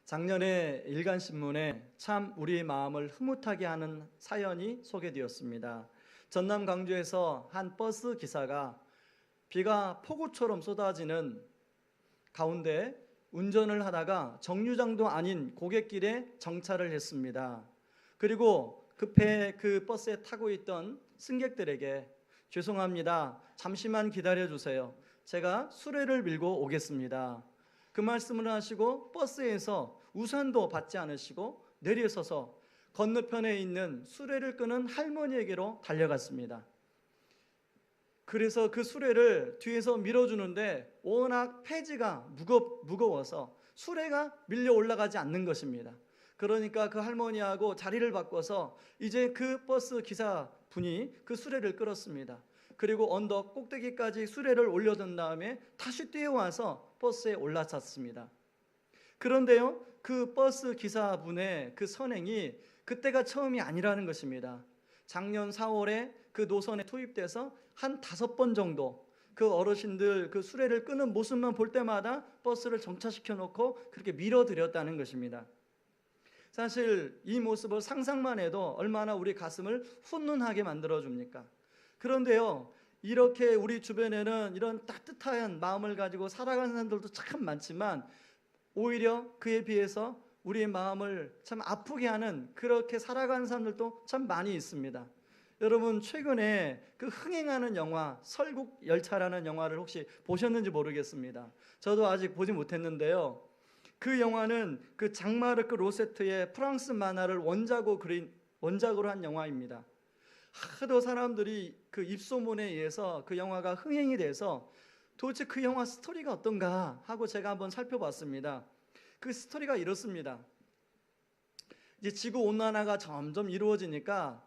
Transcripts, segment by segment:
작년에 일간신문에 참 우리 마음을 흐뭇하게 하는 사연이 소개되었습니다. 전남 광주에서 한 버스 기사가 비가 폭우처럼 쏟아지는 가운데 운전을 하다가 정류장도 아닌 고갯길에 정차를 했습니다. 그리고 급해 그 버스에 타고 있던 승객들에게 죄송합니다. 잠시만 기다려 주세요. 제가 수레를 밀고 오겠습니다. 그 말씀을 하시고 버스에서 우산도 받지 않으시고 내려서서 건너편에 있는 수레를 끄는 할머니에게로 달려갔습니다. 그래서 그 수레를 뒤에서 밀어주는데 워낙 폐지가 무거워서 수레가 밀려 올라가지 않는 것입니다. 그러니까 그 할머니하고 자리를 바꿔서 이제 그 버스 기사분이 그 수레를 끌었습니다. 그리고 언덕 꼭대기까지 수레를 올려둔 다음에 다시 뛰어와서 버스에 올라탔습니다. 그런데요, 그 버스 기사분의 그 선행이 그때가 처음이 아니라는 것입니다. 작년 4월에 그 노선에 투입돼서 한 5번 정도 그 어르신들 그 수레를 끄는 모습만 볼 때마다 버스를 정차시켜 놓고 그렇게 밀어드렸다는 것입니다. 사실 이 모습을 상상만 해도 얼마나 우리 가슴을 훈훈하게 만들어줍니까? 그런데요, 이렇게 우리 주변에는 이런 따뜻한 마음을 가지고 살아가는 사람들도 참 많지만 오히려 그에 비해서 우리의 마음을 참 아프게 하는 그렇게 살아가는 사람들도 참 많이 있습니다. 여러분, 최근에 그 흥행하는 영화 설국열차라는 영화를 혹시 보셨는지 모르겠습니다. 저도 아직 보지 못했는데요, 그 영화는 그 장마르크 로세트의 프랑스 만화를 원작으로 한 영화입니다. 하도 사람들이 그 입소문에 의해서 그 영화가 흥행이 돼서 도대체 그 영화 스토리가 어떤가 하고 제가 한번 살펴봤습니다. 그 스토리가 이렇습니다. 이제 지구 온난화가 점점 이루어지니까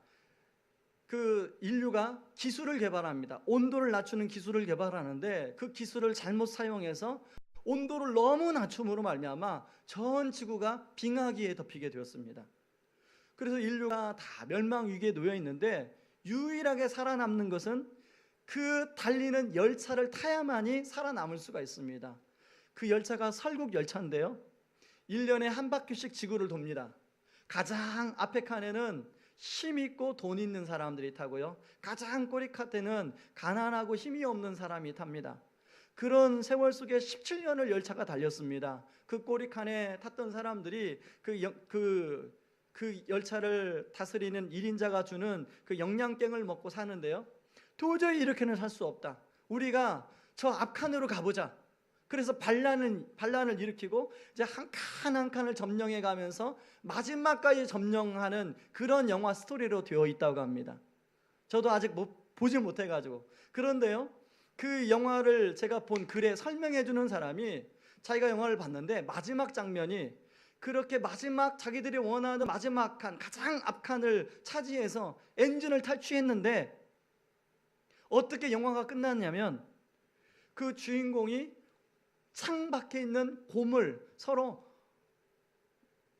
그 인류가 기술을 개발합니다. 온도를 낮추는 기술을 개발하는데 그 기술을 잘못 사용해서 온도를 너무 낮춤으로 말미암아 전 지구가 빙하기에 덮이게 되었습니다. 그래서 인류가 다 멸망 위기에 놓여 있는데 유일하게 살아남는 것은 그 달리는 열차를 타야만이 살아남을 수가 있습니다. 그 열차가 설국열차인데요, 1년에 한 바퀴씩 지구를 돕니다. 가장 앞에 칸에는 힘 있고 돈 있는 사람들이 타고요, 가장 꼬리칸에는 가난하고 힘이 없는 사람이 탑니다. 그런 세월 속에 17년을 열차가 달렸습니다. 그 꼬리칸에 탔던 사람들이 그 열차를 다스리는 1인자가 주는 그 영양갱을 먹고 사는데요, 도저히 이렇게는 살 수 없다. 우리가 저 앞칸으로 가보자. 그래서 반란을 일으키고 이제 한 칸 한 칸을 점령해 가면서 마지막까지 점령하는 그런 영화 스토리로 되어 있다고 합니다. 저도 아직 보질 못해가지고. 그런데요, 그 영화를 제가 본 글에 설명해 주는 사람이 자기가 영화를 봤는데 마지막 장면이 그렇게 마지막 자기들이 원하는 마지막 칸, 가장 앞칸을 차지해서 엔진을 탈취했는데 어떻게 영화가 끝났냐면 그 주인공이 창밖에 있는 곰을 서로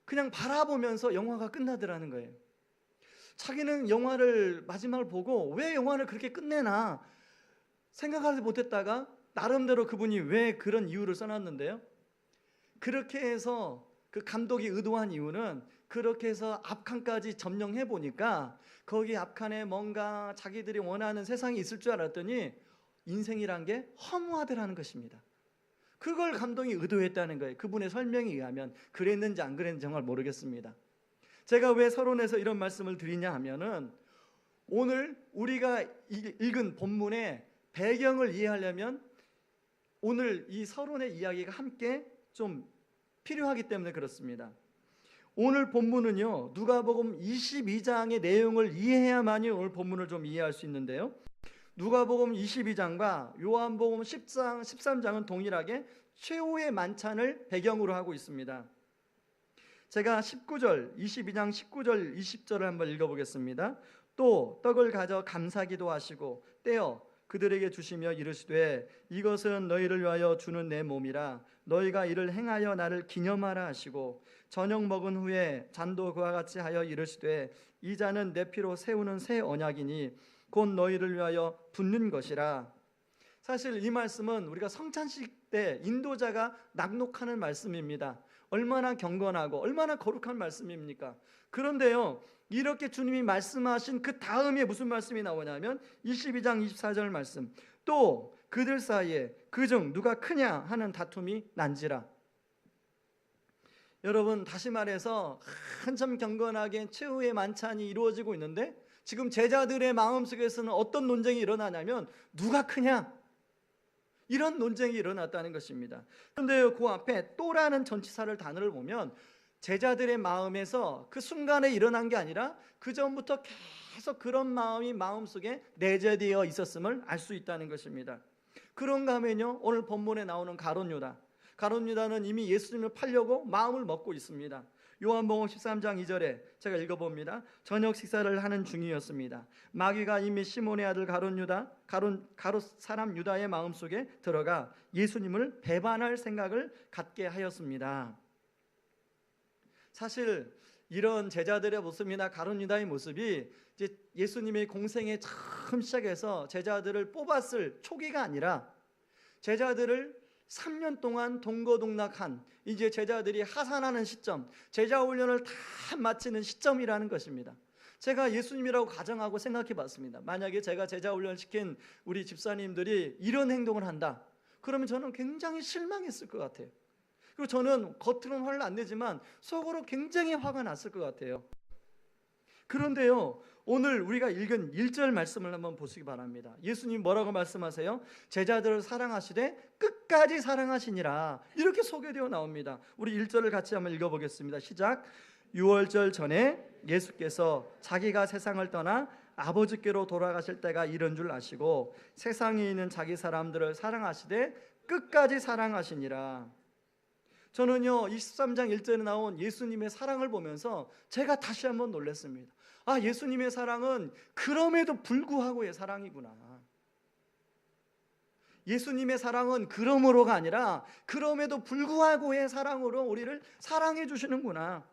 그냥 바라보면서 영화가 끝나더라는 거예요. 자기는 영화를 마지막을 보고 왜 영화를 그렇게 끝내나 생각하지 못했다가 나름대로 그분이 왜 그런 이유를 써놨는데요, 그렇게 해서 그 감독이 의도한 이유는 그렇게 해서 앞칸까지 점령해 보니까 거기 앞칸에 뭔가 자기들이 원하는 세상이 있을 줄 알았더니 인생이란 게 허무하더라는 것입니다. 그걸 감독이 의도했다는 거예요. 그분의 설명에 의하면. 그랬는지 안 그랬는지 정말 모르겠습니다. 제가 왜 서론에서 이런 말씀을 드리냐 하면은 오늘 우리가 읽은 본문의 배경을 이해하려면 오늘 이 서론의 이야기가 함께 좀 필요하기 때문에 그렇습니다. 오늘 본문은요, 누가복음 22장의 내용을 이해해야만이 오늘 본문을 좀 이해할 수 있는데요, 누가복음 22장과 요한복음 10장, 13장은 동일하게 최후의 만찬을 배경으로 하고 있습니다. 제가 19절, 22장 19절, 20절을 한번 읽어보겠습니다. 또 떡을 가져 감사기도 하시고 떼어 그들에게 주시며 이르시되 이것은 너희를 위하여 주는 내 몸이라 너희가 이를 행하여 나를 기념하라 하시고 저녁 먹은 후에 잔도 그와 같이 하여 이르시되 이 잔은 내 피로 세우는 새 언약이니 곧 너희를 위하여 붓는 것이라. 사실 이 말씀은 우리가 성찬식 때 인도자가 낙록하는 말씀입니다. 얼마나 경건하고 얼마나 거룩한 말씀입니까? 그런데요, 이렇게 주님이 말씀하신 그 다음에 무슨 말씀이 나오냐면 22장 24절 말씀. 또 그들 사이에 그중 누가 크냐 하는 다툼이 난지라. 여러분, 다시 말해서 한참 경건하게 최후의 만찬이 이루어지고 있는데 지금 제자들의 마음속에서는 어떤 논쟁이 일어나냐면 누가 크냐, 이런 논쟁이 일어났다는 것입니다. 그런데 그 앞에 또라는 전치사를 단어를 보면 제자들의 마음에서 그 순간에 일어난 게 아니라 그 전부터 계속 그런 마음이 마음속에 내재되어 있었음을 알 수 있다는 것입니다. 그런가 하면요, 오늘 본문에 나오는 가룟 유다는 이미 예수님을 팔려고 마음을 먹고 있습니다. 요한복음 13장 2절에 제가 읽어봅니다. 저녁 식사를 하는 중이었습니다. 마귀가 이미 시몬의 아들 가룟 사람 유다의 마음속에 들어가 예수님을 배반할 생각을 갖게 하였습니다. 사실 이런 제자들의 모습이나 가룟 유다의 모습이 이제 예수님의 공생에 처음 시작해서 제자들을 뽑았을 초기가 아니라 제자들을 3년 동안 동거동락한 이제 제자들이 하산하는 시점, 제자 훈련을 다 마치는 시점이라는 것입니다. 제가 예수님이라고 가정하고 생각해 봤습니다. 만약에 제가 제자 훈련을 시킨 우리 집사님들이 이런 행동을 한다, 그러면 저는 굉장히 실망했을 것 같아요. 그리고 저는 겉으로는 화를 안 내지만 속으로 굉장히 화가 났을 것 같아요. 그런데요, 오늘 우리가 읽은 1절 말씀을 한번 보시기 바랍니다. 예수님 뭐라고 말씀하세요? 제자들을 사랑하시되 끝까지 사랑하시니라, 이렇게 소개되어 나옵니다. 우리 1절을 같이 한번 읽어보겠습니다. 시작. 유월절 전에 예수께서 자기가 세상을 떠나 아버지께로 돌아가실 때가 이른 줄 아시고 세상에 있는 자기 사람들을 사랑하시되 끝까지 사랑하시니라. 저는요, 23장 1절에 나온 예수님의 사랑을 보면서 제가 다시 한번 놀랐습니다. 아, 예수님의 사랑은 그럼에도 불구하고의 사랑이구나. 예수님의 사랑은 그러므로가 아니라 그럼에도 불구하고의 사랑으로 우리를 사랑해 주시는구나.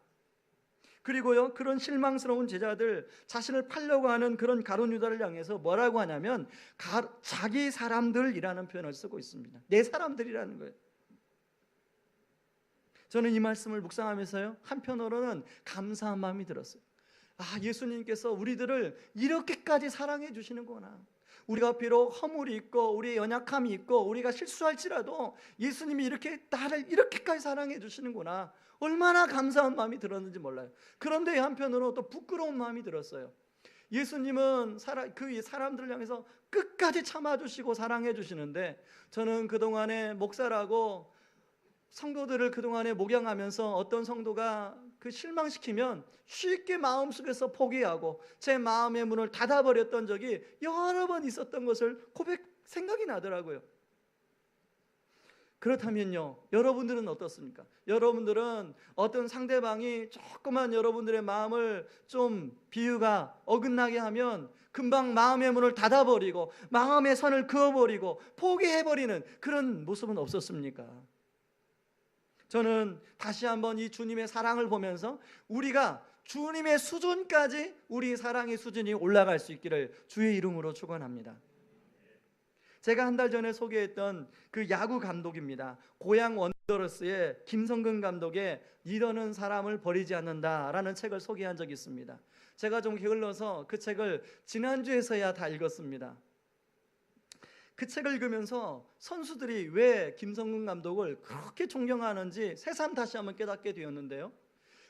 그리고요, 그런 실망스러운 제자들, 자신을 팔려고 하는 그런 가룟 유다를 향해서 뭐라고 하냐면 자기 사람들이라는 표현을 쓰고 있습니다. 내 사람들이라는 거예요. 저는 이 말씀을 묵상하면서요, 한편으로는 감사한 마음이 들었어요. 아, 예수님께서 우리들을 이렇게까지 사랑해 주시는구나. 우리가 비록 허물이 있고 우리의 연약함이 있고 우리가 실수할지라도 예수님이 이렇게 나를 이렇게까지 사랑해 주시는구나. 얼마나 감사한 마음이 들었는지 몰라요. 그런데 한편으로 또 부끄러운 마음이 들었어요. 예수님은 그 사람들을 향해서 끝까지 참아주시고 사랑해 주시는데, 저는 그동안에 목사라고 성도들을 그동안에 목양하면서 어떤 성도가 그 실망시키면 쉽게 마음속에서 포기하고 제 마음의 문을 닫아버렸던 적이 여러 번 있었던 것을 생각이 나더라고요. 그렇다면요, 여러분들은 어떻습니까? 여러분들은 어떤 상대방이 조그만 여러분들의 마음을 좀 비유가 어긋나게 하면 금방 마음의 문을 닫아버리고 마음의 선을 그어버리고 포기해버리는 그런 모습은 없었습니까? 저는 다시 한번 이 주님의 사랑을 보면서 우리가 주님의 수준까지 우리 사랑의 수준이 올라갈 수 있기를 주의 이름으로 축원합니다. 제가 한 달 전에 소개했던 그 야구 감독입니다. 고양 원더러스의 김성근 감독의 이러는 사람을 버리지 않는다라는 책을 소개한 적이 있습니다. 제가 좀 게을러서 그 책을 지난주에서야 다 읽었습니다. 그 책을 읽으면서 선수들이 왜 김성근 감독을 그렇게 존경하는지 새삼 다시 한번 깨닫게 되었는데요,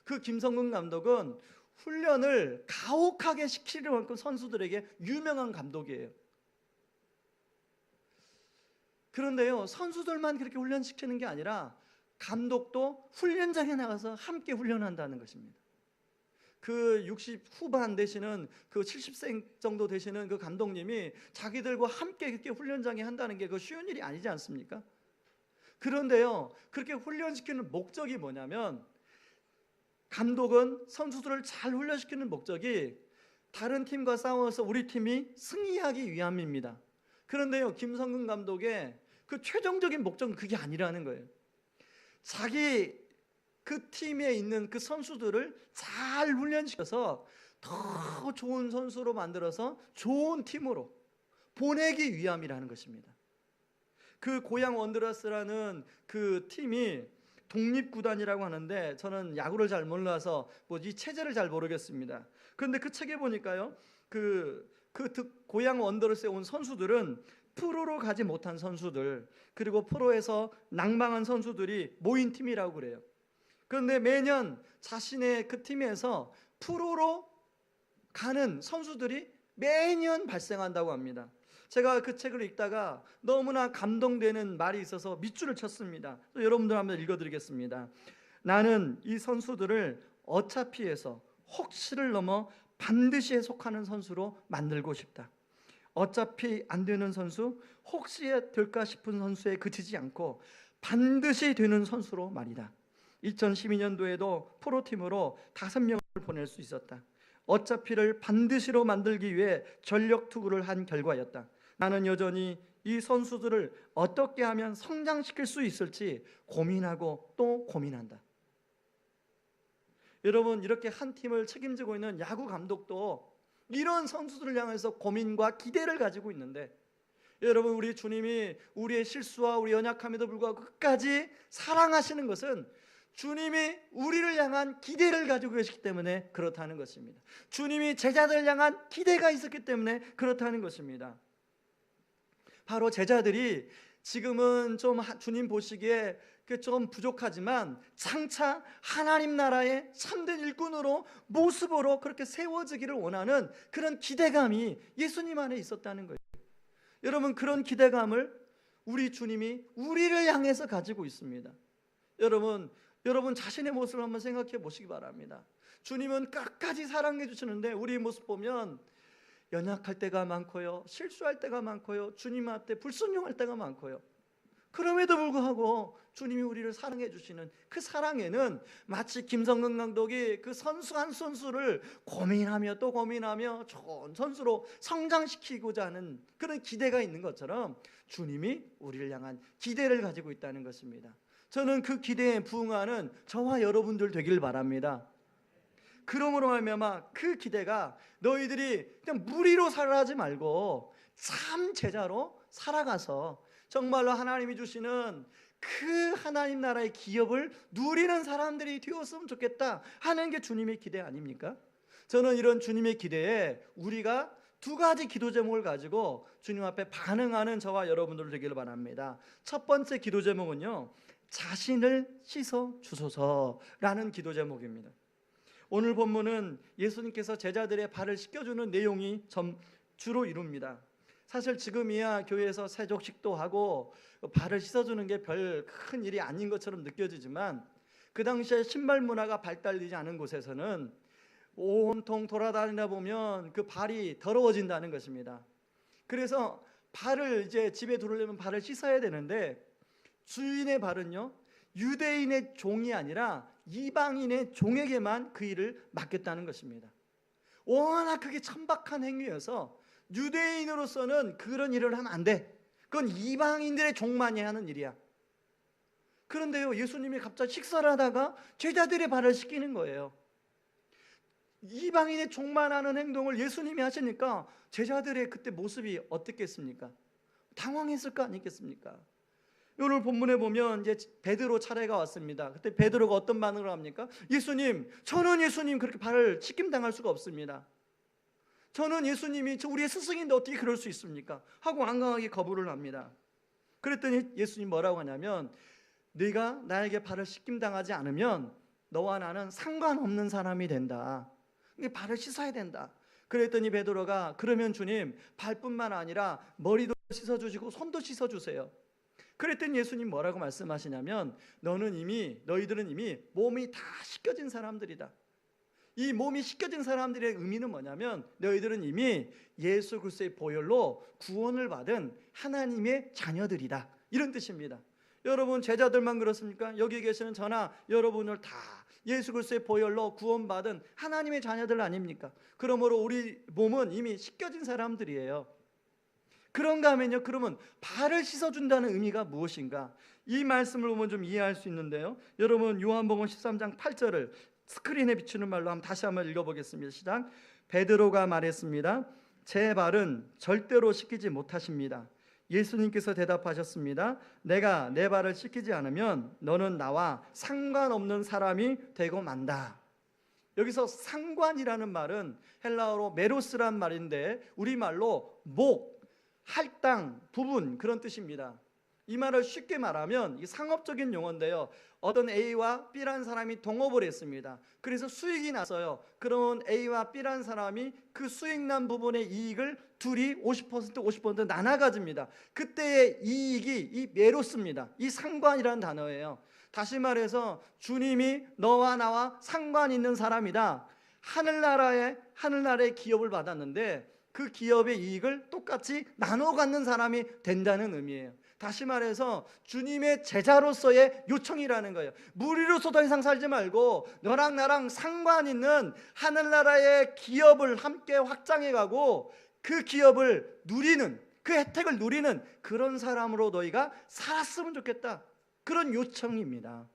그 김성근 감독은 훈련을 가혹하게 시키는 만큼 선수들에게 유명한 감독이에요. 그런데요, 선수들만 그렇게 훈련시키는 게 아니라 감독도 훈련장에 나가서 함께 훈련한다는 것입니다. 그 60 후반 되시는 그 70세 정도 되시는 그 감독님이 자기들과 함께 그렇게 훈련장에 한다는 게 그 쉬운 일이 아니지 않습니까? 그런데요, 그렇게 훈련시키는 목적이 뭐냐면, 감독은 선수들을 잘 훈련시키는 목적이 다른 팀과 싸워서 우리 팀이 승리하기 위함입니다. 그런데요, 김성근 감독의 그 최종적인 목적은 그게 아니라는 거예요. 자기 그 팀에 있는 그 선수들을 잘 훈련시켜서 더 좋은 선수로 만들어서 좋은 팀으로 보내기 위함이라는 것입니다. 그 고양 원더러스라는 그 팀이 독립구단이라고 하는데, 저는 야구를 잘 몰라서 뭐 이 체제를 잘 모르겠습니다. 그런데 그 책에 보니까요, 고양 원더러스에 온 선수들은 프로로 가지 못한 선수들, 그리고 프로에서 낭망한 선수들이 모인 팀이라고 그래요. 그런데 매년 자신의 그 팀에서 프로로 가는 선수들이 매년 발생한다고 합니다. 제가 그 책을 읽다가 너무나 감동되는 말이 있어서 밑줄을 쳤습니다. 여러분들 한번 읽어드리겠습니다. 나는 이 선수들을 어차피 해서 혹시를 넘어 반드시 속하는 선수로 만들고 싶다. 어차피 안 되는 선수, 혹시 될까 싶은 선수에 그치지 않고 반드시 되는 선수로 말이다. 2012년도에도 프로팀으로 5명을 보낼 수 있었다. 어차피를 반드시로 만들기 위해 전력 투구를 한 결과였다. 나는 여전히 이 선수들을 어떻게 하면 성장시킬 수 있을지 고민하고 또 고민한다. 여러분, 이렇게 한 팀을 책임지고 있는 야구 감독도 이런 선수들을 향해서 고민과 기대를 가지고 있는데, 여러분, 우리 주님이 우리의 실수와 우리 연약함에도 불구하고 끝까지 사랑하시는 것은 주님이 우리를 향한 기대를 가지고 계시기 때문에 그렇다는 것입니다. 주님이 제자들을 향한 기대가 있었기 때문에 그렇다는 것입니다. 바로 제자들이 지금은 좀 주님 보시기에 좀 부족하지만 장차 하나님 나라의 참된 일꾼으로, 모습으로 그렇게 세워지기를 원하는 그런 기대감이 예수님 안에 있었다는 거예요. 여러분, 그런 기대감을 우리 주님이 우리를 향해서 가지고 있습니다. 여러분 자신의 모습을 한번 생각해 보시기 바랍니다. 주님은 끝까지 사랑해 주시는데 우리 모습 보면 연약할 때가 많고요, 실수할 때가 많고요, 주님 앞에 불순종할 때가 많고요. 그럼에도 불구하고 주님이 우리를 사랑해 주시는 그 사랑에는 마치 김성근 감독이 그 선수 한 선수를 고민하며 또 고민하며 좋은 선수로 성장시키고자 하는 그런 기대가 있는 것처럼 주님이 우리를 향한 기대를 가지고 있다는 것입니다. 저는 그 기대에 부응하는 저와 여러분들 되길 바랍니다. 그러므로 말미암아 그 기대가 너희들이 그냥 무리로 살아가지 말고 참 제자로 살아가서 정말로 하나님이 주시는 그 하나님 나라의 기업을 누리는 사람들이 되었으면 좋겠다 하는 게 주님의 기대 아닙니까? 저는 이런 주님의 기대에 우리가 2가지 기도 제목을 가지고 주님 앞에 반응하는 저와 여러분들 되기를 바랍니다. 첫 번째 기도 제목은요, 자신을 씻어 주소서라는 기도 제목입니다. 오늘 본문은 예수님께서 제자들의 발을 씻겨주는 내용이 주로 이룹니다. 사실 지금이야 교회에서 세족식도 하고 발을 씻어주는 게 별 큰 일이 아닌 것처럼 느껴지지만, 그 당시에 신발 문화가 발달되지 않은 곳에서는 온통 돌아다니다 보면 그 발이 더러워진다는 것입니다. 그래서 발을 이제 집에 들어오려면 발을 씻어야 되는데, 주인의 발은요, 유대인의 종이 아니라 이방인의 종에게만 그 일을 맡겼다는 것입니다. 워낙 그게 천박한 행위여서 유대인으로서는 그런 일을 하면 안 돼. 그건 이방인들의 종만이 하는 일이야. 그런데요, 예수님이 갑자기 식사를 하다가 제자들의 발을 씻기는 거예요. 이방인의 종만 하는 행동을 예수님이 하시니까 제자들의 그때 모습이 어떻겠습니까? 당황했을 거 아니겠습니까? 오늘 본문에 보면 이제 베드로 차례가 왔습니다. 그때 베드로가 어떤 반응을 합니까? 저는 예수님 그렇게 발을 씻김당할 수가 없습니다. 저는 예수님이 우리의 스승인데 어떻게 그럴 수 있습니까? 하고 완강하게 거부를 합니다. 그랬더니 예수님 뭐라고 하냐면, 네가 나에게 발을 씻김당하지 않으면 너와 나는 상관없는 사람이 된다. 발을 씻어야 된다. 그랬더니 베드로가, 그러면 주님 발뿐만 아니라 머리도 씻어주시고 손도 씻어주세요. 그랬더니 예수님 뭐라고 말씀하시냐면, 너희들은 이미 몸이 다 씻겨진 사람들이다. 이 몸이 씻겨진 사람들의 의미는 뭐냐면, 너희들은 이미 예수 그리스도의 보혈로 구원을 받은 하나님의 자녀들이다, 이런 뜻입니다. 여러분, 제자들만 그렇습니까? 여기 계시는 저나 여러분을 다 예수 그리스도의 보혈로 구원받은 하나님의 자녀들 아닙니까? 그러므로 우리 몸은 이미 씻겨진 사람들이에요. 그런가 하면요, 그러면 발을 씻어준다는 의미가 무엇인가? 이 말씀을 보면 좀 이해할 수 있는데요, 여러분 요한복음 13장 8절을 스크린에 비추는 말로 다시 한번 읽어보겠습니다. 시작. 베드로가 말했습니다. 제 발은 절대로 씻기지 못하십니다. 예수님께서 대답하셨습니다. 내가 내 발을 씻기지 않으면 너는 나와 상관없는 사람이 되고 만다. 여기서 상관이라는 말은 헬라어로 메로스란 말인데 우리말로 목, 할당, 부분 그런 뜻입니다. 이 말을 쉽게 말하면 이 상업적인 용어인데요. 어떤 A와 B라는 사람이 동업을 했습니다. 그래서 수익이 나서요. 그런 A와 B라는 사람이 그 수익 난 부분의 이익을 둘이 50% 50% 나눠 가집니다. 그때의 이익이 이 메로스입니다. 이 상관이라는 단어예요. 다시 말해서 주님이 너와 나와 상관 있는 사람이다. 하늘나라의 기업을 받았는데 그 기업의 이익을 똑같이 나눠 갖는 사람이 된다는 의미예요. 다시 말해서 주님의 제자로서의 요청이라는 거예요. 무리로서 더 이상 살지 말고 너랑 나랑 상관 있는 하늘나라의 기업을 함께 확장해 가고 그 기업을 누리는, 그 혜택을 누리는 그런 사람으로 너희가 살았으면 좋겠다. 그런 요청입니다.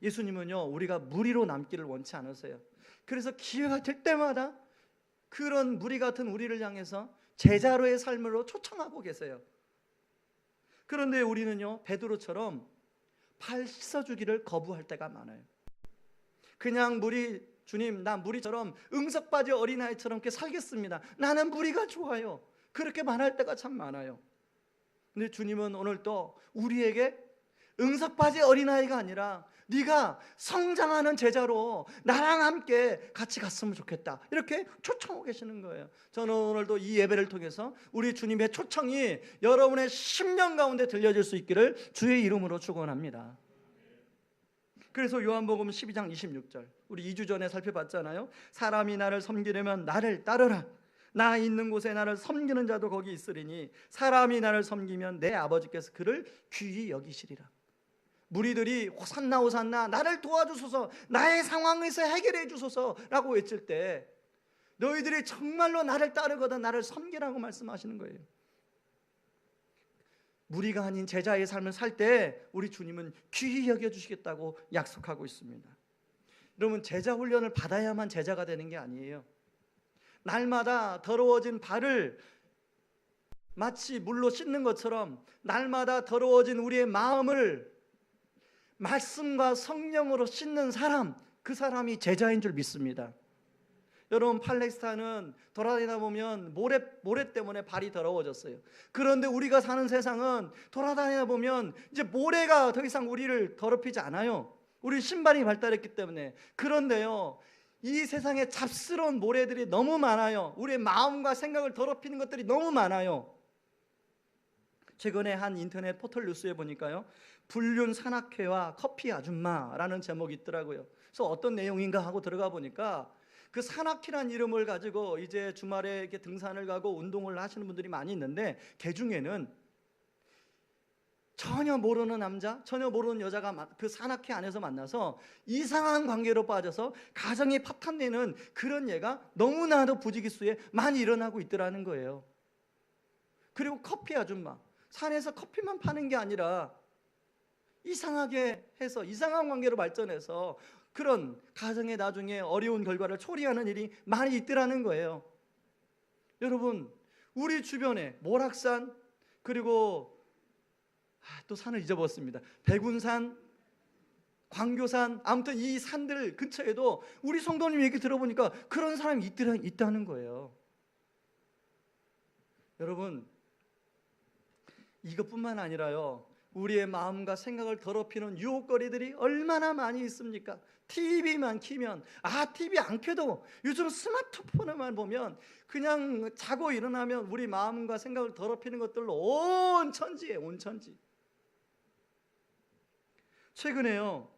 예수님은요, 우리가 무리로 남기를 원치 않으세요. 그래서 기회가 될 때마다 그런 무리 같은 우리를 향해서 제자로의 삶으로 초청하고 계세요. 그런데 우리는요, 베드로처럼 발 씻어주기를 거부할 때가 많아요. 그냥 주님, 나 무리처럼 응석바지 어린아이처럼 이렇게 살겠습니다. 나는 무리가 좋아요. 그렇게 말할 때가 참 많아요. 근데 주님은 오늘 또 우리에게 응석바지 어린아이가 아니라 네가 성장하는 제자로 나랑 함께 같이 갔으면 좋겠다, 이렇게 초청하고 계시는 거예요. 저는 오늘도 이 예배를 통해서 우리 주님의 초청이 여러분의 심령 가운데 들려질 수 있기를 주의 이름으로 축원합니다. 그래서 요한복음 12장 26절 우리 2주 전에 살펴봤잖아요. 사람이 나를 섬기려면 나를 따르라. 나 있는 곳에 나를 섬기는 자도 거기 있으리니 사람이 나를 섬기면 내 아버지께서 그를 귀히 여기시리라. 무리들이 호산나 호산나 나를 도와주소서, 나의 상황에서 해결해 주소서라고 외칠 때 너희들이 정말로 나를 따르거든 나를 섬기라고 말씀하시는 거예요. 무리가 아닌 제자의 삶을 살 때 우리 주님은 귀히 여겨주시겠다고 약속하고 있습니다. 여러분, 제자 훈련을 받아야만 제자가 되는 게 아니에요. 날마다 더러워진 발을 마치 물로 씻는 것처럼 날마다 더러워진 우리의 마음을 말씀과 성령으로 씻는 사람, 그 사람이 제자인 줄 믿습니다. 여러분, 팔레스타인은 돌아다니다 보면 모래 때문에 발이 더러워졌어요. 그런데 우리가 사는 세상은 돌아다니다 보면 이제 모래가 더 이상 우리를 더럽히지 않아요. 우리 신발이 발달했기 때문에. 그런데요, 이 세상에 잡스러운 모래들이 너무 많아요. 우리의 마음과 생각을 더럽히는 것들이 너무 많아요. 최근에 한 인터넷 포털 뉴스에 보니까요, 불륜 산악회와 커피 아줌마라는 제목이 있더라고요. 그래서 어떤 내용인가 하고 들어가 보니까 그 산악회란 이름을 가지고 이제 주말에 이렇게 등산을 가고 운동을 하시는 분들이 많이 있는데, 그 중에는 전혀 모르는 남자, 전혀 모르는 여자가 그 산악회 안에서 만나서 이상한 관계로 빠져서 가정이 파탄내는 그런 예가 너무나도 부지기수에 많이 일어나고 있더라는 거예요. 그리고 커피 아줌마, 산에서 커피만 파는 게 아니라 이상하게 해서 이상한 관계로 발전해서 그런 가정의 나중에 어려운 결과를 초래하는 일이 많이 있더라는 거예요. 여러분, 우리 주변에 모락산, 그리고 또 산을 잊어버렸습니다. 백운산, 광교산, 아무튼 이 산들 근처에도 우리 성도님 얘기 들어보니까 그런 사람이 있다는 거예요. 여러분, 이것뿐만 아니라요, 우리의 마음과 생각을 더럽히는 유혹거리들이 얼마나 많이 있습니까? TV만 키면, TV 안 켜도 요즘 스마트폰에만 보면 그냥 자고 일어나면 우리 마음과 생각을 더럽히는 것들로 온 천지에 온 천지. 최근에요,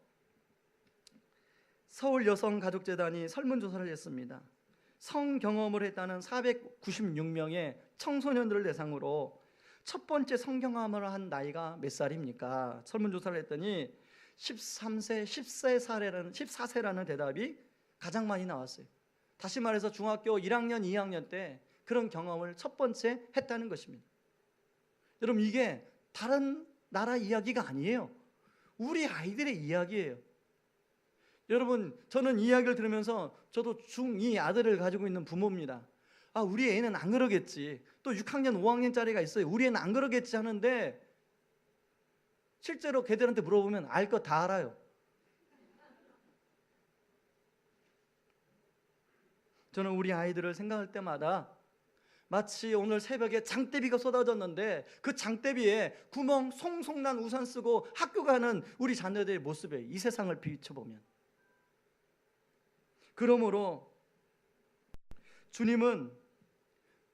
서울 여성가족재단이 설문조사를 했습니다. 성경험을 했다는 496명의 청소년들을 대상으로 첫 번째 성경험을 한 나이가 몇 살입니까? 설문조사를 했더니 13세, 14세라는 대답이 가장 많이 나왔어요. 다시 말해서 중학교 1학년, 2학년 때 그런 경험을 첫 번째 했다는 것입니다. 여러분, 이게 다른 나라 이야기가 아니에요. 우리 아이들의 이야기예요. 여러분, 저는 이 이야기를 들으면서 저도 중2 아들을 가지고 있는 부모입니다. 아, 우리 애는 안 그러겠지. 또 6학년, 5학년짜리가 있어요. 우리 애는 안 그러겠지 하는데 실제로 걔들한테 물어보면 알 거 다 알아요. 저는 우리 아이들을 생각할 때마다 마치 오늘 새벽에 장대비가 쏟아졌는데 그 장대비에 구멍 송송 난 우산 쓰고 학교 가는 우리 자녀들의 모습에 이 세상을 비춰보면, 그러므로 주님은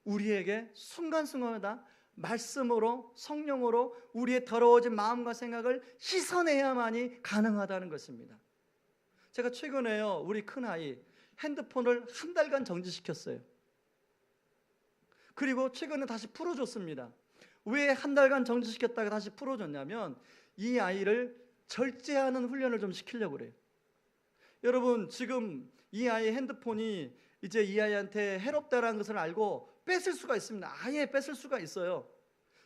우리에게 순간순간마다 말씀으로, 성령으로 우리의 더러워진 마음과 생각을 씻어내야만이 가능하다는 것입니다. 제가 최근에요, 우리 큰아이 핸드폰을 한 달간 정지시켰어요. 그리고 최근에 다시 풀어줬습니다. 왜 한 달간 정지시켰다가 다시 풀어줬냐면 이 아이를 절제하는 훈련을 좀 시키려고 그래요. 여러분, 지금 이 아이의 핸드폰이 이제 이 아이한테 해롭다라는 것을 알고 뺏을 수가 있습니다. 아예 뺏을 수가 있어요.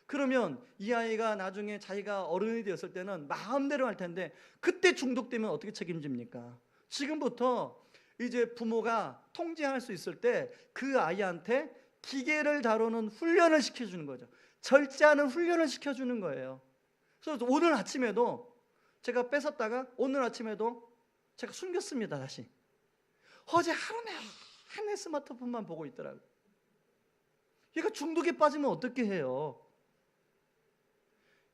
그러면 이 아이가 나중에 자기가 어른이 되었을 때는 마음대로 할 텐데 그때 중독되면 어떻게 책임집니까? 지금부터 이제 부모가 통제할 수 있을 때 그 아이한테 기계를 다루는 훈련을 시켜주는 거죠. 절제하는 훈련을 시켜주는 거예요. 그래서 오늘 아침에도 제가 뺏었다가 오늘 아침에도 제가 숨겼습니다. 다시. 어제 하루 내내 스마트폰만 보고 있더라고요. 얘가 중독에 빠지면 어떻게 해요?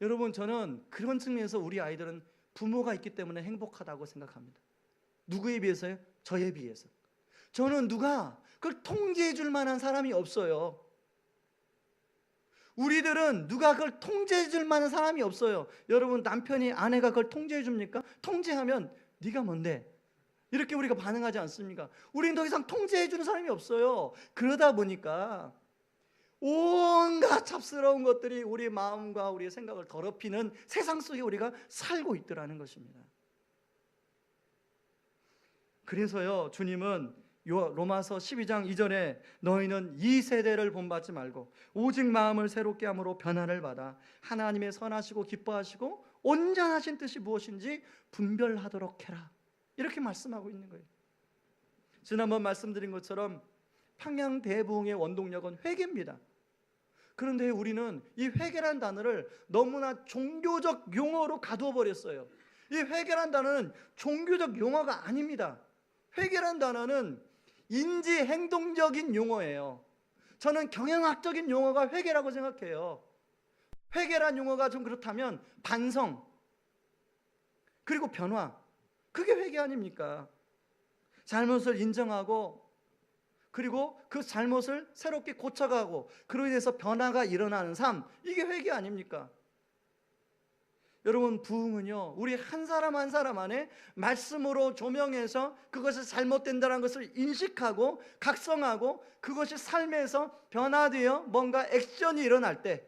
여러분, 저는 그런 측면에서 우리 아이들은 부모가 있기 때문에 행복하다고 생각합니다. 누구에 비해서요? 저에 비해서. 저는 누가 그걸 통제해 줄 만한 사람이 없어요. 우리들은 누가 그걸 통제해 줄 만한 사람이 없어요. 여러분, 남편이 아내가 그걸 통제해 줍니까? 통제하면 네가 뭔데? 이렇게 우리가 반응하지 않습니까? 우리는 더 이상 통제해 주는 사람이 없어요. 그러다 보니까 온갖 잡스러운 것들이 우리 마음과 우리의 생각을 더럽히는 세상 속에 우리가 살고 있더라는 것입니다. 그래서요, 주님은 로마서 12장 2절에 너희는 이 세대를 본받지 말고 오직 마음을 새롭게 함으로 변화를 받아 하나님의 선하시고 기뻐하시고 온전하신 뜻이 무엇인지 분별하도록 해라, 이렇게 말씀하고 있는 거예요. 지난번 말씀드린 것처럼 평양대부흥의 원동력은 회개입니다. 그런데 우리는 이 회개란 단어를 너무나 종교적 용어로 가두어 버렸어요. 이 회개란 단어는 종교적 용어가 아닙니다. 회개란 단어는 인지 행동적인 용어예요. 저는 경영학적인 용어가 회개라고 생각해요. 회개란 용어가 좀 그렇다면 반성, 그리고 변화, 그게 회개 아닙니까? 잘못을 인정하고 그리고 그 잘못을 새롭게 고쳐가고 그로 인해서 변화가 일어나는 삶, 이게 회개 아닙니까? 여러분, 부흥은요, 우리 한 사람 한 사람 안에 말씀으로 조명해서 그것이 잘못된다는 것을 인식하고 각성하고 그것이 삶에서 변화되어 뭔가 액션이 일어날 때,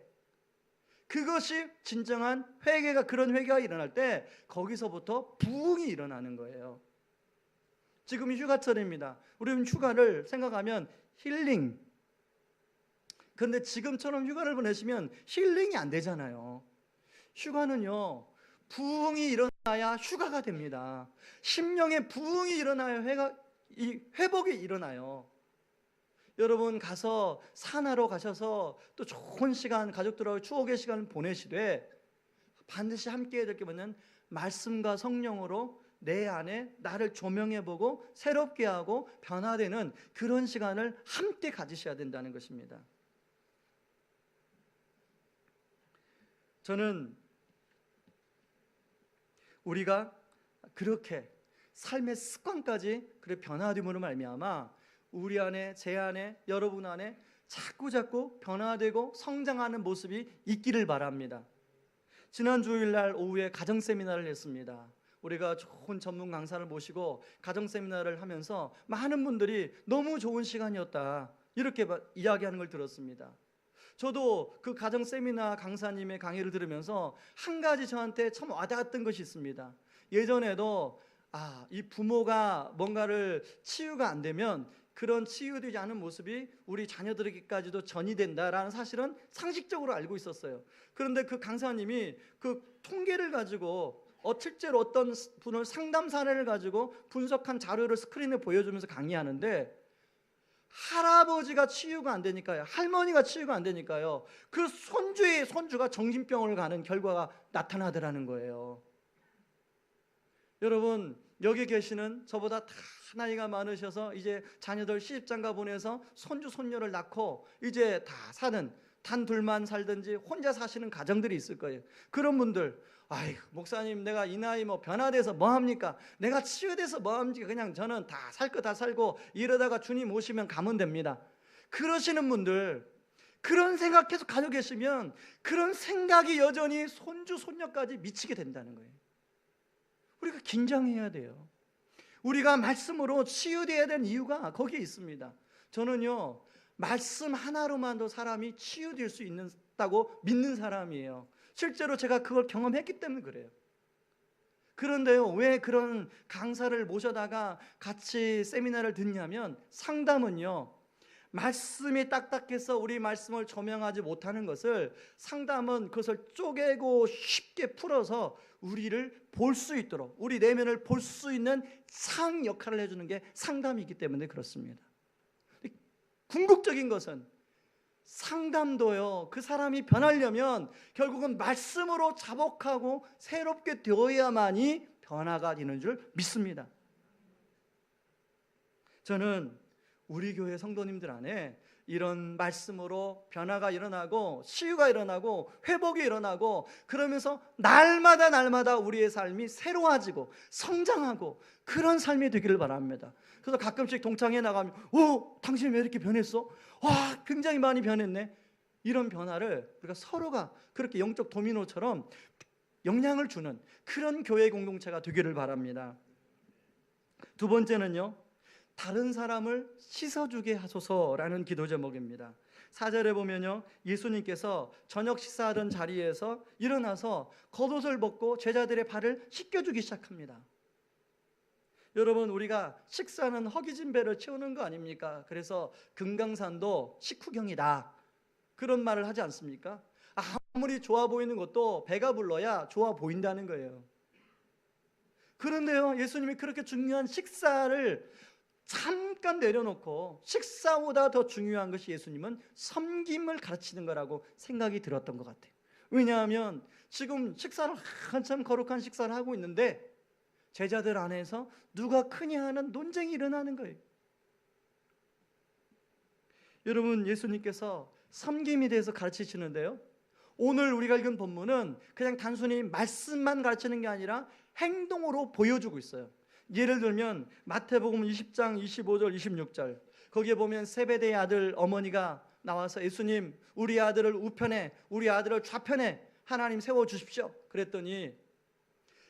그것이 진정한 회개가, 그런 회개가 일어날 때 거기서부터 부흥이 일어나는 거예요. 지금이 휴가철입니다. 우리는 휴가를 생각하면 힐링, 그런데 지금처럼 휴가를 보내시면 힐링이 안 되잖아요. 휴가는요, 부흥이 일어나야 휴가가 됩니다. 심령의 부흥이 일어나야 회복이 일어나요. 여러분, 가서 산하러 가셔서 또 좋은 시간, 가족들하고 추억의 시간을 보내시되 반드시 함께 해야 될 게 뭐냐면 말씀과 성령으로 내 안에 나를 조명해보고 새롭게 하고 변화되는 그런 시간을 함께 가지셔야 된다는 것입니다. 저는 우리가 그렇게 삶의 습관까지 그렇게 변화됨으로 말미암아 우리 안에, 제 안에, 여러분 안에 자꾸 변화되고 성장하는 모습이 있기를 바랍니다. 지난 주일날 오후에 가정 세미나를 했습니다. 우리가 좋은 전문 강사를 모시고 가정 세미나를 하면서 많은 분들이 너무 좋은 시간이었다, 이렇게 이야기하는 걸 들었습니다. 저도 그 가정 세미나 강사님의 강의를 들으면서 한 가지 저한테 참 와닿았던 것이 있습니다. 예전에도 이 부모가 뭔가를 치유가 안 되면 그런 치유되지 않은 모습이 우리 자녀들에게까지도 전이 된다라는 사실은 상식적으로 알고 있었어요. 그런데 그 강사님이 그 통계를 가지고 실제로 어떤 분을 상담 사례를 가지고 분석한 자료를 스크린에 보여주면서 강의하는데 할아버지가 치유가 안 되니까요. 할머니가 치유가 안 되니까요. 그 손주가 정신병을 가는 결과가 나타나더라는 거예요. 여러분, 여기 계시는 저보다 다 나이가 많으셔서 이제 자녀들 시집장가 보내서 손주 손녀를 낳고 이제 다 사는, 단 둘만 살든지 혼자 사시는 가정들이 있을 거예요. 그런 분들, 아이고 목사님, 내가 이 나이 뭐 변화돼서 뭐 합니까? 내가 치유돼서 뭐 합니까? 그냥 저는 다 살 거 다 살고 이러다가 주님 오시면 가면 됩니다. 그러시는 분들, 그런 생각 계속 가지고 계시면 그런 생각이 여전히 손주 손녀까지 미치게 된다는 거예요. 우리가 긴장해야 돼요. 우리가 말씀으로 치유되어야 되는 이유가 거기에 있습니다. 저는요, 말씀 하나로만도 사람이 치유될 수 있다고 믿는 사람이에요. 실제로 제가 그걸 경험했기 때문에 그래요. 그런데요, 왜 그런 강사를 모셔다가 같이 세미나를 듣냐면, 상담은요, 말씀이 딱딱해서 우리 말씀을 조명하지 못하는 것을, 상담은 그것을 쪼개고 쉽게 풀어서 우리를 볼 수 있도록, 우리 내면을 볼 수 있는 상 역할을 해주는 게 상담이기 때문에 그렇습니다. 궁극적인 것은 상담도요, 그 사람이 변하려면 결국은 말씀으로 자복하고 새롭게 되어야만이 변화가 되는 줄 믿습니다. 저는 우리 교회 성도님들 안에 이런 말씀으로 변화가 일어나고 치유가 일어나고 회복이 일어나고, 그러면서 날마다 우리의 삶이 새로워지고 성장하고 그런 삶이 되기를 바랍니다. 그래서 가끔씩 동창회 나가면, 오, 당신 왜 이렇게 변했어? 와, 굉장히 많이 변했네. 이런 변화를 우리가 서로가 그렇게 영적 도미노처럼 영향을 주는 그런 교회 공동체가 되기를 바랍니다. 두 번째는요, 다른 사람을 씻어주게 하소서라는 기도 제목입니다. 4절에 보면요, 예수님께서 저녁 식사하던 자리에서 일어나서 겉옷을 벗고 제자들의 발을 씻겨주기 시작합니다. 여러분, 우리가 식사는 허기진 배를 채우는 거 아닙니까? 그래서 금강산도 식후경이다, 그런 말을 하지 않습니까? 아무리 좋아 보이는 것도 배가 불러야 좋아 보인다는 거예요. 그런데요, 예수님이 그렇게 중요한 식사를 잠깐 내려놓고, 식사보다 더 중요한 것이 예수님은 섬김을 가르치는 거라고 생각이 들었던 것 같아요. 왜냐하면 지금 식사를, 한참 거룩한 식사를 하고 있는데 제자들 안에서 누가 크냐 하는 논쟁이 일어나는 거예요. 여러분, 예수님께서 섬김에 대해서 가르치시는데요, 오늘 우리가 읽은 본문은 그냥 단순히 말씀만 가르치는 게 아니라 행동으로 보여주고 있어요. 예를 들면 마태복음 20장 25절 26절, 거기에 보면 세베대의 아들 어머니가 나와서, 예수님, 우리 아들을 우편에, 우리 아들을 좌편에 하나님 세워주십시오 그랬더니,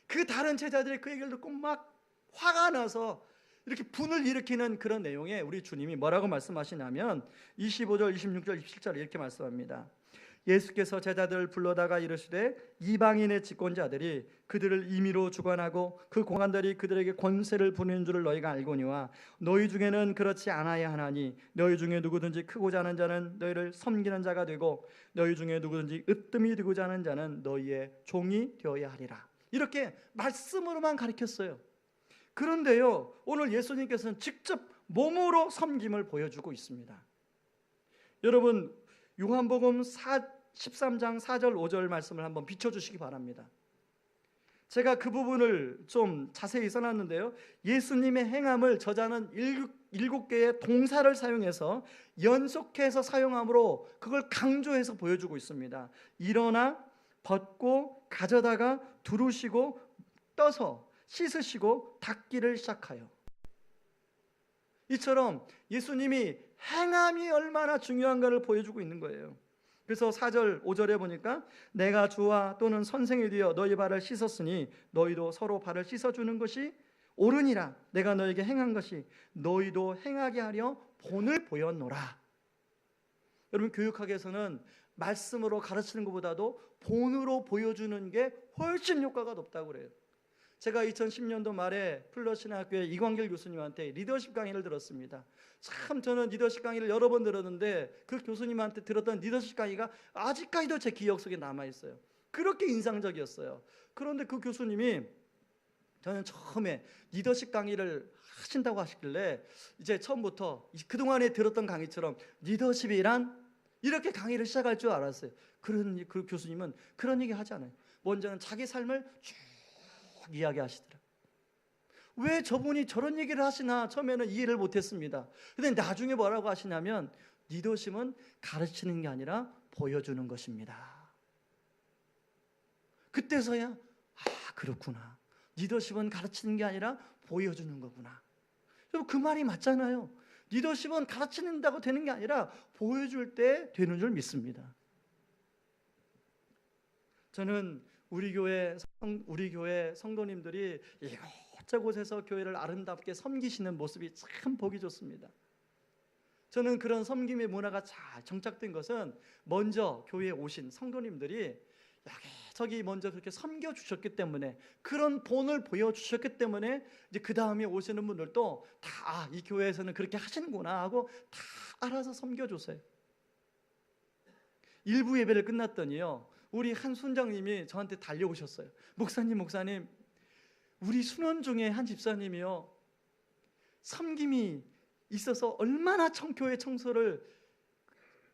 그 다른 제자들이 그 얘기를 듣고 막 화가 나서 이렇게 분을 일으키는 그런 내용에 우리 주님이 뭐라고 말씀하시냐면 25절 26절 27절 이렇게 말씀합니다. 예수께서 제자들을 불러다가 이르시되, 이방인의 집권자들이 그들을 임의로 주관하고 그 공관들이 그들에게 권세를 부리는 줄을 너희가 알거니와 너희 중에는 그렇지 않아야 하나니, 너희 중에 누구든지 크고자 하는 자는 너희를 섬기는 자가 되고 너희 중에 누구든지 으뜸이 되고자 하는 자는 너희의 종이 되어야 하리라. 이렇게 말씀으로만 가르쳤어요. 그런데요, 오늘 예수님께서는 직접 몸으로 섬김을 보여주고 있습니다. 여러분, 요한복음 13장 4절 5절 말씀을 한번 비춰주시기 바랍니다. 제가 그 부분을 좀 자세히 써놨는데요, 예수님의 행함을 저자는 7개의 동사를 사용해서 연속해서 사용함으로 그걸 강조해서 보여주고 있습니다. 일어나, 벗고, 가져다가, 두르시고, 떠서, 씻으시고, 닦기를 시작하여. 이처럼 예수님이 행함이 얼마나 중요한가를 보여주고 있는 거예요. 그래서 4절 5절에 보니까, 내가 주와 또는 선생이 되어 너희 발을 씻었으니 너희도 서로 발을 씻어주는 것이 옳으니라. 내가 너에게 행한 것이 너희도 행하게 하려 본을 보였노라. 여러분, 교육학에서는 말씀으로 가르치는 것보다도 본으로 보여주는 게 훨씬 효과가 높다고 그래요. 제가 2010년도 말에 플러신학교의 이광길 교수님한테 리더십 강의를 들었습니다. 참, 저는 리더십 강의를 여러 번 들었는데 그 교수님한테 들었던 리더십 강의가 아직까지도 제 기억 속에 남아있어요. 그렇게 인상적이었어요. 그런데 그 교수님이 저는 처음에 리더십 강의를 하신다고 하시길래 이제 처음부터 그동안에 들었던 강의처럼 리더십이란 이렇게 강의를 시작할 줄 알았어요. 그 교수님은 그런 얘기 하지 않아요. 먼저는 자기 삶을 쭉 이야기하시더라고요. 왜 저분이 저런 얘기를 하시나 처음에는 이해를 못했습니다. 근데 나중에 뭐라고 하시냐면 리더십은 가르치는 게 아니라 보여주는 것입니다. 그때서야 그렇구나. 리더십은 가르치는 게 아니라 보여주는 거구나. 여러분 그 말이 맞잖아요. 리더십은 가르치는다고 되는 게 아니라 보여줄 때 되는 줄 믿습니다. 저는 우리 교회 성도님들이 이곳저곳에서 교회를 아름답게 섬기시는 모습이 참 보기 좋습니다. 저는 그런 섬김의 문화가 잘 정착된 것은 먼저 교회에 오신 성도님들이 여기저기 먼저 그렇게 섬겨주셨기 때문에, 그런 본을 보여주셨기 때문에 이제 그 다음에 오시는 분들도 다 이 교회에서는 그렇게 하시는구나 하고 다 알아서 섬겨줬어요. 일부 예배를 끝났더니요, 우리 한 순장님이 저한테 달려오셨어요. 목사님 우리 순원 중에 한 집사님이요, 섬김이 있어서 얼마나 교회 청소를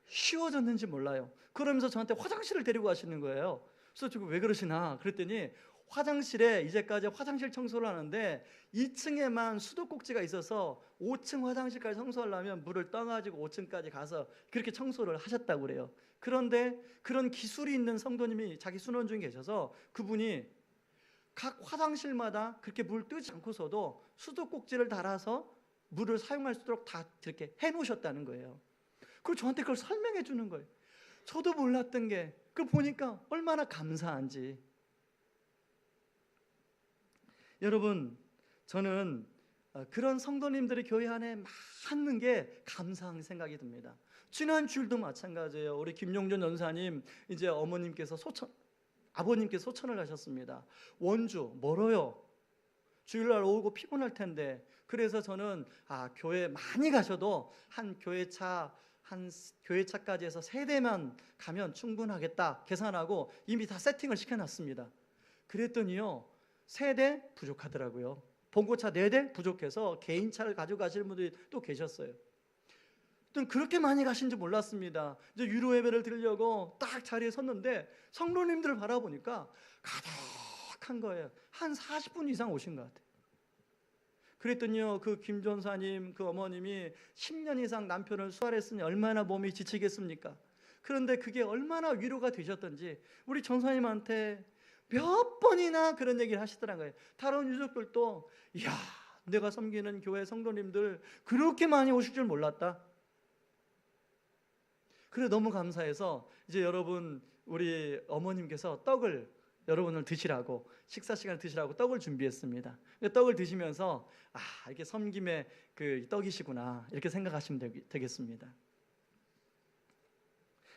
쉬워졌는지 몰라요. 그러면서 저한테 화장실을 데리고 가시는 거예요. 그래서 지금 왜 그러시나 그랬더니, 화장실에 이제까지 화장실 청소를 하는데 2층에만 수도꼭지가 있어서 5층 화장실까지 청소하려면 물을 떠가지고 5층까지 가서 그렇게 청소를 하셨다고 그래요. 그런데 그런 기술이 있는 성도님이 자기 순원 중에 계셔서 그분이 각 화장실마다 그렇게 물 뜨지 않고서도 수도꼭지를 달아서 물을 사용할 수 있도록 다 이렇게 해놓으셨다는 거예요. 그리고 저한테 그걸 설명해 주는 거예요. 저도 몰랐던 게, 그걸 보니까 얼마나 감사한지. 여러분, 저는 그런 성도님들이 교회 안에 많은 게 감사한 생각이 듭니다. 지난 주일도 마찬가지예요. 우리 김용준 전사님, 이제 아버님께서 소천을 하셨습니다. 원주 멀어요. 주일날 오고 피곤할 텐데, 그래서 저는 교회 많이 가셔도 한 교회차까지 해서 3대만 가면 충분하겠다 계산하고 이미 다 세팅을 시켜놨습니다. 그랬더니요, 3대 부족하더라고요. 봉고차 4대 부족해서 개인차를 가져가시는 분들이 또 계셨어요. 그렇게 많이 가신지 몰랐습니다. 이제 유로 예배를 드리려고 딱 자리에 섰는데 성도님들을 바라보니까 가득한 거예요. 한 40분 이상 오신 것 같아요. 그랬더니요, 그 김 전사님, 그 어머님이 10년 이상 남편을 수활했으니 얼마나 몸이 지치겠습니까? 그런데 그게 얼마나 위로가 되셨던지 우리 전사님한테 몇 번이나 그런 얘기를 하시더란 거예요. 다른 유족들도, 이야, 내가 섬기는 교회 성도님들 그렇게 많이 오실 줄 몰랐다. 그래, 너무 감사해서 이제 여러분, 우리 어머님께서 떡을 여러분을 드시라고, 식사 시간에 드시라고 떡을 준비했습니다. 떡을 드시면서 이렇게 섬김의 그 떡이시구나 이렇게 생각하시면 되겠습니다.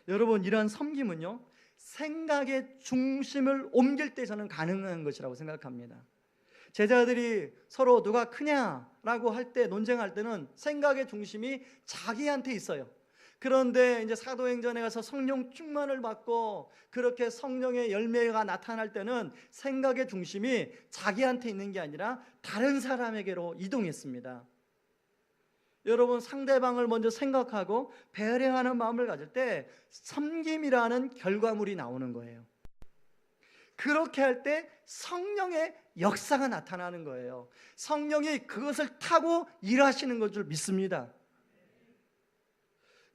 여러분, 이러한 섬김은요, 생각의 중심을 옮길 때 저는 가능한 것이라고 생각합니다. 제자들이 서로 누가 크냐라고 할 때, 논쟁할 때는 생각의 중심이 자기한테 있어요. 그런데 이제 사도행전에 가서 성령 충만을 받고 그렇게 성령의 열매가 나타날 때는 생각의 중심이 자기한테 있는 게 아니라 다른 사람에게로 이동했습니다. 여러분, 상대방을 먼저 생각하고 배려하는 마음을 가질 때 섬김이라는 결과물이 나오는 거예요. 그렇게 할 때 성령의 역사가 나타나는 거예요. 성령이 그것을 타고 일하시는 것 줄 믿습니다.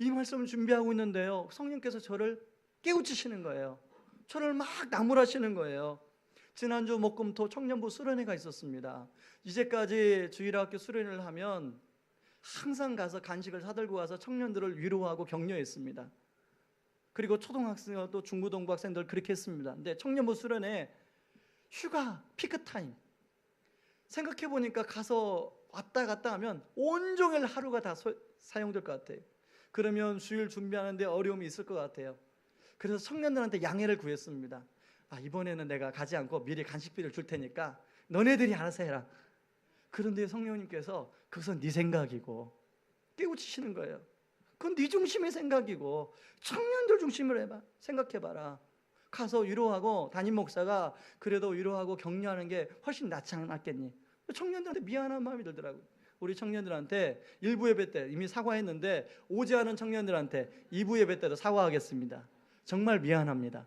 이 말씀을 준비하고 있는데요, 성령께서 저를 깨우치시는 거예요. 저를 막 나무라시는 거예요. 지난주 목금토 청년부 수련회가 있었습니다. 이제까지 주일학교 수련회를 하면 항상 가서 간식을 사들고 와서 청년들을 위로하고 격려했습니다. 그리고 초등학생도 중고등부 학생들 그렇게 했습니다. 근데 청년부 수련회 휴가 피크타임, 생각해보니까 가서 왔다 갔다 하면 온종일 하루가 다 사용될 것 같아요. 그러면 주일 준비하는데 어려움이 있을 것 같아요. 그래서 청년들한테 양해를 구했습니다. 이번에는 내가 가지 않고 미리 간식비를 줄 테니까 너네들이 알아서 해라. 그런데 성령님께서 그것은 네 생각이고, 깨우치시는 거예요. 그건 네 중심의 생각이고 청년들 중심으로 생각해봐라. 가서 위로하고 담임 목사가 그래도 위로하고 격려하는 게 훨씬 낫지 않았겠니? 청년들한테 미안한 마음이 들더라고요. 우리 청년들한테 1부 예배 때 이미 사과했는데 오지 않은 청년들한테 2부 예배 때도 사과하겠습니다. 정말 미안합니다.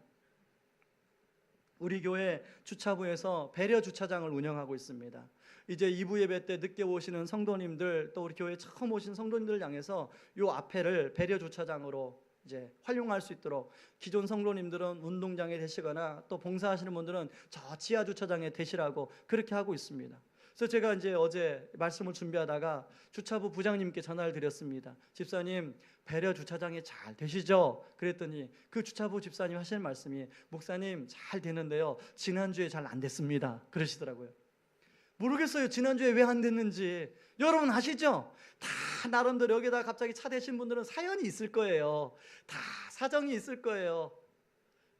우리 교회 주차부에서 배려 주차장을 운영하고 있습니다. 이제 2부 예배 때 늦게 오시는 성도님들, 또 우리 교회 처음 오신 성도님들을 향해서 요 앞에를 배려 주차장으로 이제 활용할 수 있도록, 기존 성도님들은 운동장에 대시거나 또 봉사하시는 분들은 저 지하 주차장에 대시라고 그렇게 하고 있습니다. 그래서 제가 이제 어제 말씀을 준비하다가 주차부 부장님께 전화를 드렸습니다. 집사님, 배려 주차장이 잘 되시죠? 그랬더니 그 주차부 집사님 하시는 말씀이, 목사님 잘 되는데요, 지난주에 잘 안 됐습니다, 그러시더라고요. 모르겠어요, 지난주에 왜 안 됐는지. 여러분 아시죠? 다 나름대로 여기다 갑자기 차 대신 분들은 사연이 있을 거예요. 다 사정이 있을 거예요.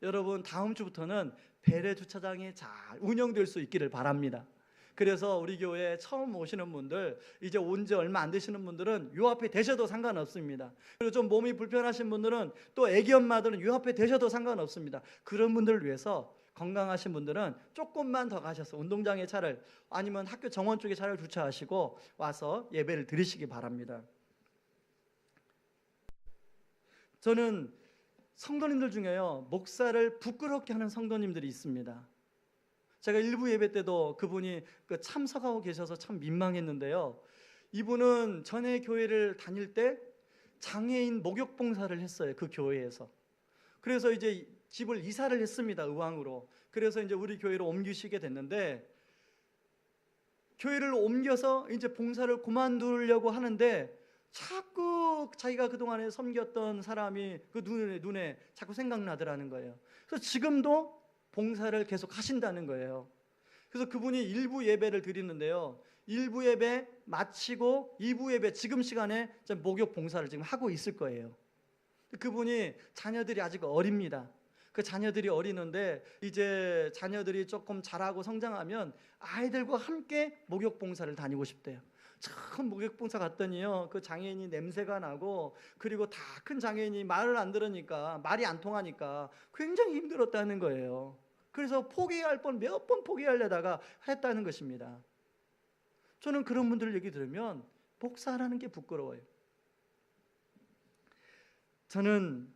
여러분, 다음 주부터는 배려 주차장이 잘 운영될 수 있기를 바랍니다. 그래서 우리 교회에 처음 오시는 분들, 이제 온 지 얼마 안 되시는 분들은 요 앞에 되셔도 상관없습니다. 그리고 좀 몸이 불편하신 분들은, 또 애기 엄마들은 요 앞에 되셔도 상관없습니다. 그런 분들을 위해서 건강하신 분들은 조금만 더 가셔서 운동장에 차를, 아니면 학교 정원 쪽에 차를 주차하시고 와서 예배를 드리시기 바랍니다. 저는 성도님들 중에요, 목사를 부끄럽게 하는 성도님들이 있습니다. 제가 일부 예배 때도 그분이 참석하고 계셔서 참 민망했는데요, 이분은 전에 교회를 다닐 때 장애인 목욕 봉사를 했어요, 그 교회에서. 그래서 이제 집을 이사를 했습니다, 의왕으로. 그래서 이제 우리 교회로 옮기시게 됐는데, 교회를 옮겨서 이제 봉사를 그만두려고 하는데 자꾸 자기가 그동안에 섬겼던 사람이 그 눈에 자꾸 생각나더라는 거예요. 그래서 지금도 봉사를 계속 하신다는 거예요. 그래서 그분이 1부 예배를 드리는데요, 1부 예배 마치고 2부 예배 지금 시간에 목욕 봉사를 지금 하고 있을 거예요. 그분이 자녀들이 아직 어립니다. 그 자녀들이 어리는데 이제 자녀들이 조금 자라고 성장하면 아이들과 함께 목욕 봉사를 다니고 싶대요. 처음 목욕 봉사 갔더니요, 그 장애인이 냄새가 나고, 그리고 다 큰 장애인이 말을 안 들으니까, 말이 안 통하니까 굉장히 힘들었다는 거예요. 그래서 포기할 뻔, 몇 번 포기하려다가 했다는 것입니다. 저는 그런 분들 얘기 들으면 목사라는 게 부끄러워요. 저는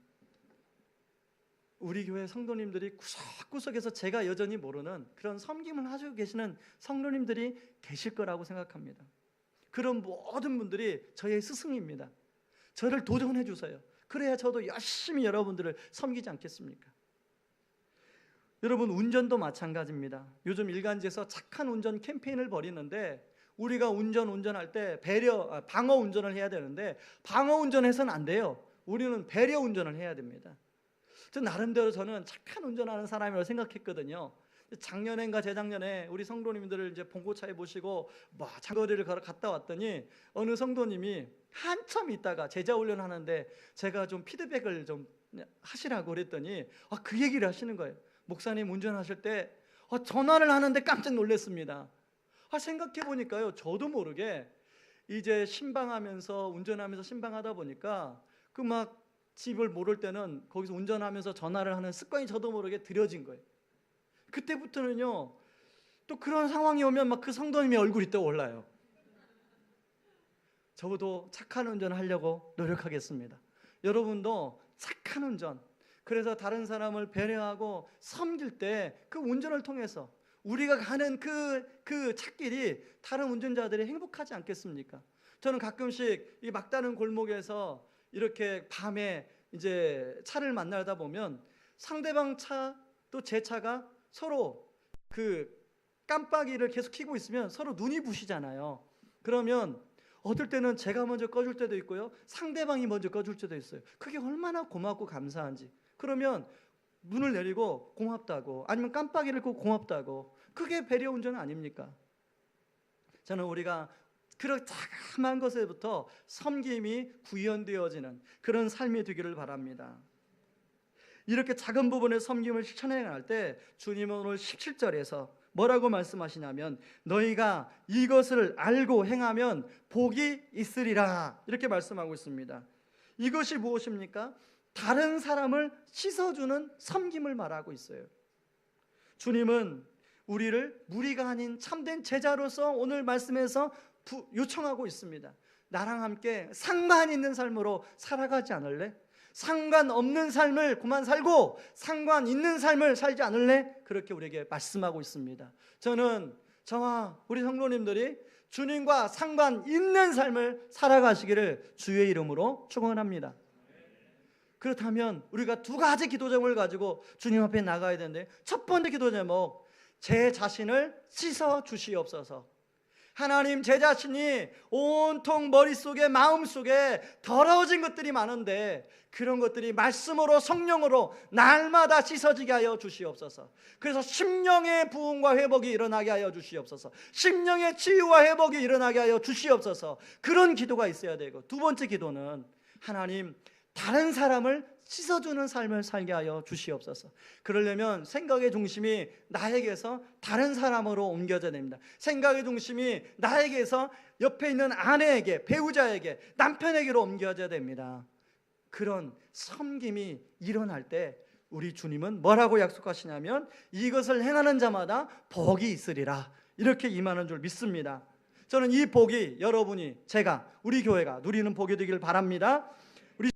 우리 교회 성도님들이 구석구석에서 제가 여전히 모르는 그런 섬김을 하시고 계시는 성도님들이 계실 거라고 생각합니다. 그런 모든 분들이 저의 스승입니다. 저를 도전해 주세요. 그래야 저도 열심히 여러분들을 섬기지 않겠습니까? 여러분, 운전도 마찬가지입니다. 요즘 일간지에서 착한 운전 캠페인을 벌이는데, 우리가 운전할 때 방어 운전을 해야 되는데 방어 운전해서는 안 돼요. 우리는 배려 운전을 해야 됩니다. 저 나름대로 저는 착한 운전하는 사람이라고 생각했거든요. 작년인가 재작년에 우리 성도님들을 이제 봉고차에 모시고 장거리를 갔다 왔더니 어느 성도님이 한참 있다가 제자 훈련하는데 제가 좀 피드백을 좀 하시라고 그랬더니 그 얘기를 하시는 거예요. 목사님, 운전하실 때 전화를 하는데 깜짝 놀랐습니다. 생각해 보니까요, 저도 모르게 이제 신방하면서, 운전하면서 신방하다 보니까 그 막 집을 모를 때는 거기서 운전하면서 전화를 하는 습관이 저도 모르게 들여진 거예요. 그때부터는요, 또 그런 상황이 오면 막 그 성도님의 얼굴이 떠올라요. 저도 착한 운전을 하려고 노력하겠습니다. 여러분도 착한 운전, 그래서 다른 사람을 배려하고 섬길 때 그 운전을 통해서 우리가 가는 그 찻길이 다른 운전자들이 행복하지 않겠습니까? 저는 가끔씩 이 막다른 골목에서 이렇게 밤에 이제 차를 만나다 보면 상대방 차 또 제 차가 서로 그 깜빡이를 계속 켜고 있으면 서로 눈이 부시잖아요. 그러면 어떨 때는 제가 먼저 꺼줄 때도 있고요, 상대방이 먼저 꺼줄 때도 있어요. 그게 얼마나 고맙고 감사한지. 그러면 눈을 내리고 고맙다고, 아니면 깜빡이를 끄고 고맙다고, 그게 배려 운전 아닙니까? 저는 우리가 그런 자그마한 것에부터 섬김이 구현되어지는 그런 삶이 되기를 바랍니다. 이렇게 작은 부분의 섬김을 실천해 나갈 때 주님은 오늘 17절에서 뭐라고 말씀하시냐면, 너희가 이것을 알고 행하면 복이 있으리라, 이렇게 말씀하고 있습니다. 이것이 무엇입니까? 다른 사람을 씻어주는 섬김을 말하고 있어요. 주님은 우리를 무리가 아닌 참된 제자로서 오늘 말씀에서 요청하고 있습니다. 나랑 함께 상관 있는 삶으로 살아가지 않을래? 상관없는 삶을 그만 살고 상관 있는 삶을 살지 않을래? 그렇게 우리에게 말씀하고 있습니다. 저는 저와 우리 성도님들이 주님과 상관 있는 삶을 살아가시기를 주의 이름으로 축원합니다. 그렇다면 우리가 두 가지 기도 제목을 가지고 주님 앞에 나가야 되는데, 첫 번째 기도 제목, 제 자신을 씻어 주시옵소서. 하나님, 제 자신이 온통 머릿속에 마음속에 더러워진 것들이 많은데 그런 것들이 말씀으로 성령으로 날마다 씻어지게 하여 주시옵소서. 그래서 심령의 부흥과 회복이 일어나게 하여 주시옵소서. 심령의 치유와 회복이 일어나게 하여 주시옵소서. 그런 기도가 있어야 되고, 두 번째 기도는 하나님, 다른 사람을 씻어주는 삶을 살게 하여 주시옵소서. 그러려면 생각의 중심이 나에게서 다른 사람으로 옮겨져야 됩니다. 생각의 중심이 나에게서 옆에 있는 아내에게, 배우자에게, 남편에게로 옮겨져야 됩니다. 그런 섬김이 일어날 때 우리 주님은 뭐라고 약속하시냐면 이것을 행하는 자마다 복이 있으리라, 이렇게 임하는 줄 믿습니다. 저는 이 복이 여러분이, 제가, 우리 교회가 누리는 복이 되기를 바랍니다.